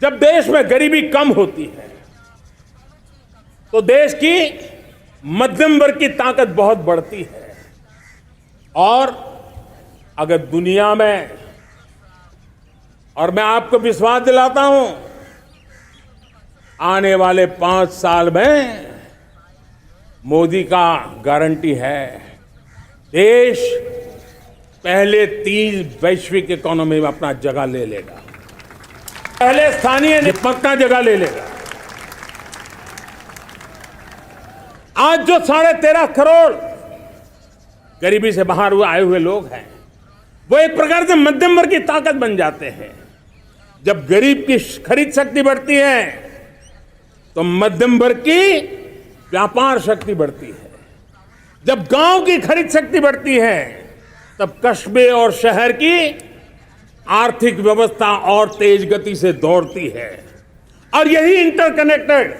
जब देश में गरीबी कम होती है तो देश की मध्यम वर्ग की ताकत बहुत बढ़ती है। और अगर दुनिया में, और मैं आपको विश्वास दिलाता हूं, आने वाले 5 साल में मोदी का गारंटी है, देश पहले 3 वैश्विक इकोनॉमी में अपना जगह ले लेगा, पहले स्थानीय निपटना जगह ले लेगा। आज जो 13.5 करोड़ गरीबी से बाहर आए हुए लोग हैं, वो एक प्रकार से मध्यम वर्ग की ताकत बन जाते हैं। जब गरीब की खरीद शक्ति बढ़ती है तो मध्यम वर्ग की व्यापार शक्ति बढ़ती है। जब गांव की खरीद शक्ति बढ़ती है तब कस्बे और शहर की आर्थिक व्यवस्था और तेज गति से दौड़ती है। और यही इंटरकनेक्टेड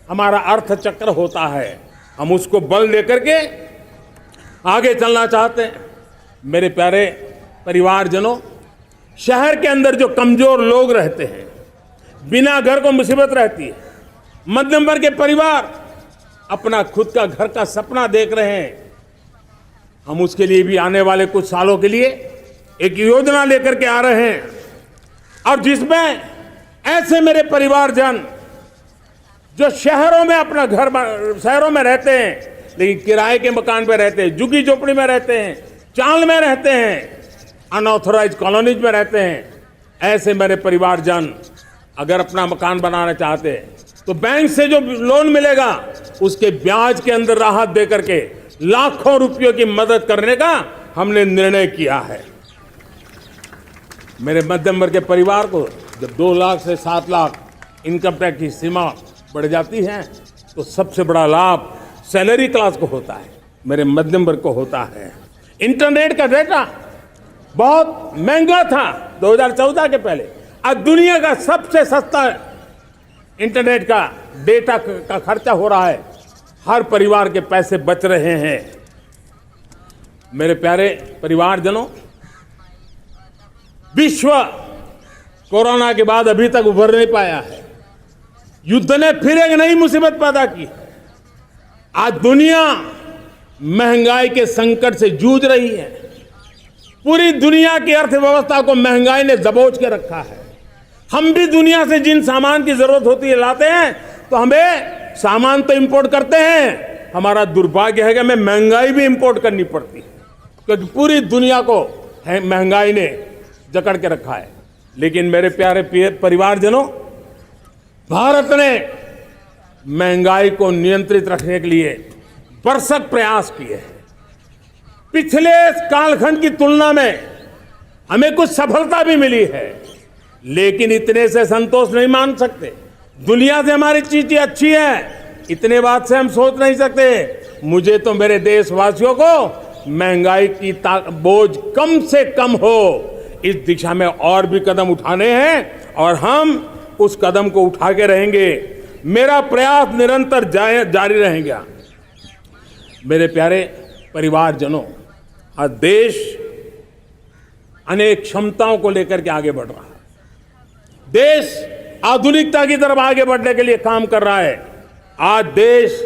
हमारा अर्थ चक्र होता है। हम उसको बल लेकर के आगे चलना चाहते हैं। मेरे प्यारे परिवारजनों, शहर के अंदर जो कमजोर लोग रहते हैं, बिना घर को मुसीबत रहती है, मध्यम वर्ग के परिवार अपना खुद का घर का सपना देख रहे हैं, हम उसके लिए भी आने वाले कुछ सालों के लिए एक योजना लेकर के आ रहे हैं। और जिसमें ऐसे मेरे परिवारजन जो शहरों में अपना घर, शहरों में रहते हैं लेकिन किराए के मकान पे रहते हैं, झुग्गी झोपड़ी में रहते हैं, चाल में रहते हैं, अनऑथोराइज कॉलोनीज में रहते हैं, ऐसे मेरे परिवारजन अगर अपना मकान बनाना चाहते हैं तो बैंक से जो लोन मिलेगा उसके ब्याज के अंदर राहत दे करके लाखों रुपयों की मदद करने का हमने निर्णय किया है। मेरे मध्यम वर्ग के परिवार को जब 2 लाख से 7 लाख इनकम टैक्स की सीमा बढ़ जाती है तो सबसे बड़ा लाभ सैलरी क्लास को होता है, मेरे मध्यम वर्ग को होता है। इंटरनेट का डेटा बहुत महंगा था 2014 के पहले, आज दुनिया का सबसे सस्ता इंटरनेट का डेटा का खर्चा हो रहा है, हर परिवार के पैसे बच रहे हैं। मेरे प्यारे परिवारजनों, विश्व कोरोना के बाद अभी तक उभर नहीं पाया है। युद्ध ने फिर एक नई मुसीबत पैदा की। आज दुनिया महंगाई के संकट से जूझ रही है। पूरी दुनिया की अर्थव्यवस्था को महंगाई ने दबोच के रखा है। हम भी दुनिया से जिन सामान की जरूरत होती है लाते हैं, तो हमें सामान तो इंपोर्ट करते हैं, हमारा दुर्भाग्य है कि हमें महंगाई भी इंपोर्ट करनी पड़ती है, क्योंकि पूरी दुनिया को महंगाई ने जकड़ के रखा है। लेकिन मेरे प्यारे परिवारजनों, भारत ने महंगाई को नियंत्रित रखने के लिए भरसक प्रयास किए हैं। पिछले कालखंड की तुलना में हमें कुछ सफलता भी मिली है, लेकिन इतने से संतोष नहीं मान सकते। दुनिया से हमारी चीजें अच्छी है, इतने बात से हम सोच नहीं सकते। मुझे तो मेरे देशवासियों को महंगाई की बोझ कम से कम हो, इस दिशा में और भी कदम उठाने हैं और हम उस कदम को उठा के रहेंगे। मेरा प्रयास निरंतर जारी रहेगा। मेरे प्यारे परिवारजनों, आज देश अनेक क्षमताओं को लेकर के आगे बढ़ रहा है। देश आधुनिकता की तरफ आगे बढ़ने के लिए काम कर रहा है। आज देश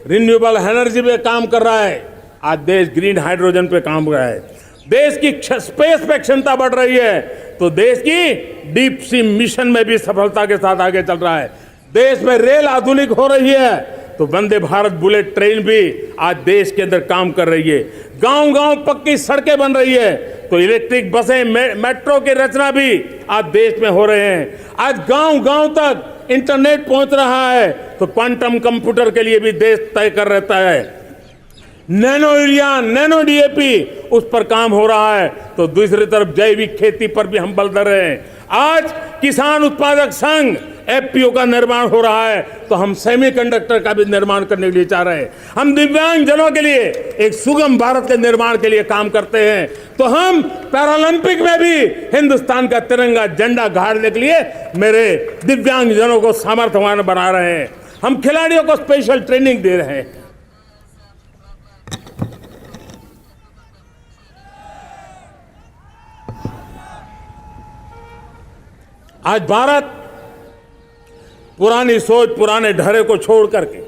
रिन्यूएबल एनर्जी पे काम कर रहा है। आज देश ग्रीन हाइड्रोजन पे काम कर रहा है। देश की स्पेस पे क्षमता बढ़ रही है, तो देश की डीप सी मिशन में भी सफलता के साथ आगे चल रहा है। देश में रेल आधुनिक हो रही है, तो वंदे भारत बुलेट ट्रेन भी आज देश के अंदर काम कर रही है। गांव-गांव पक्की सड़कें बन रही है, तो इलेक्ट्रिक बसें, मेट्रो की रचना भी आज देश में हो रहे हैं। आज गांव-गांव तक इंटरनेट पहुंच रहा है, तो क्वांटम कंप्यूटर के लिए भी देश तय कर रहता है। नैनो यूरिया, नैनो डीएपी, उस पर काम हो रहा है, तो दूसरी तरफ जैविक खेती पर भी हम बल दे रहे हैं। आज किसान उत्पादक संघ एफपीओ का निर्माण हो रहा है, तो हम सेमीकंडक्टर का भी निर्माण करने के लिए चाह रहे हैं। हम दिव्यांग जनों के लिए एक सुगम भारत के निर्माण के लिए काम करते हैं, तो हम पैरालंपिक में भी हिंदुस्तान का तिरंगा झंडा गाड़ने के लिए मेरे दिव्यांग जनों को सामर्थ्यवान बना रहे हैं। हम खिलाड़ियों को स्पेशल ट्रेनिंग दे रहे हैं। आज भारत पुरानी सोच, पुराने ढर्रे को छोड़ करके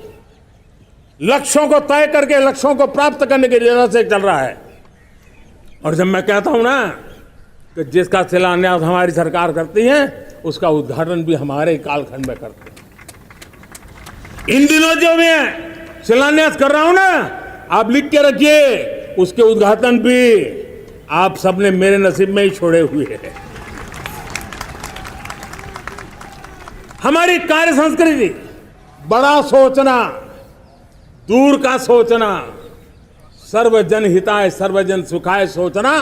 लक्ष्यों को तय करके लक्ष्यों को प्राप्त करने की वजह से चल रहा है। और जब मैं कहता हूं ना कि जिसका शिलान्यास हमारी सरकार करती है उसका उद्घाटन भी हमारे कालखंड में करते हैं। इन दिनों जो मैं शिलान्यास कर रहा हूं ना, आप लिख के रखिए, उसके उद्घाटन भी आप सबने मेरे नसीब में ही छोड़े हुए हैं। हमारी कार्य संस्कृति बड़ा सोचना, दूर का सोचना, सर्वजन हिताय सर्वजन सुखाय सोचना,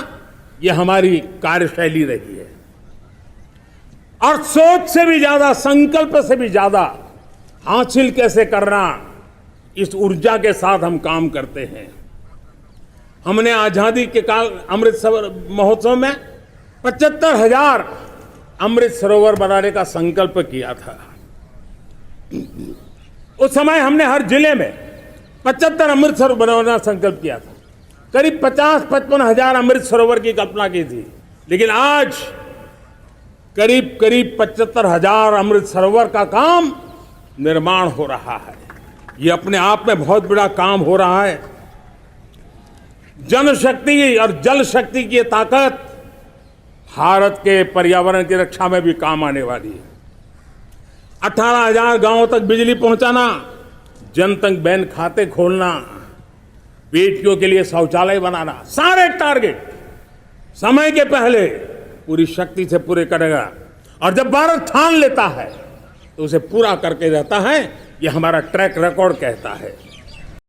यह हमारी कार्यशैली रही है। और सोच से भी ज्यादा, संकल्प से भी ज्यादा हासिल कैसे करना, इस ऊर्जा के साथ हम काम करते हैं। हमने आजादी के काल अमृत महोत्सव में 75,000 अमृत सरोवर बनाने का संकल्प किया था। उस समय हमने हर जिले में 75 अमृत सरोवर बनाना संकल्प किया था। करीब 50-55 हजार अमृत सरोवर की कल्पना की थी, लेकिन आज करीब 75,000 अमृत सरोवर का काम निर्माण हो रहा है। ये अपने आप में बहुत बड़ा काम हो रहा है। जनशक्ति और जल शक्ति की ताकत भारत के पर्यावरण की रक्षा में भी काम आने वाली है। 18,000 गांवों तक बिजली पहुंचाना, जनधन बैंक खाते खोलना, बेटियों के लिए शौचालय बनाना, सारे टारगेट समय के पहले पूरी शक्ति से पूरे करेगा। और जब भारत ठान लेता है तो उसे पूरा करके रहता है, ये हमारा ट्रैक रिकॉर्ड कहता है।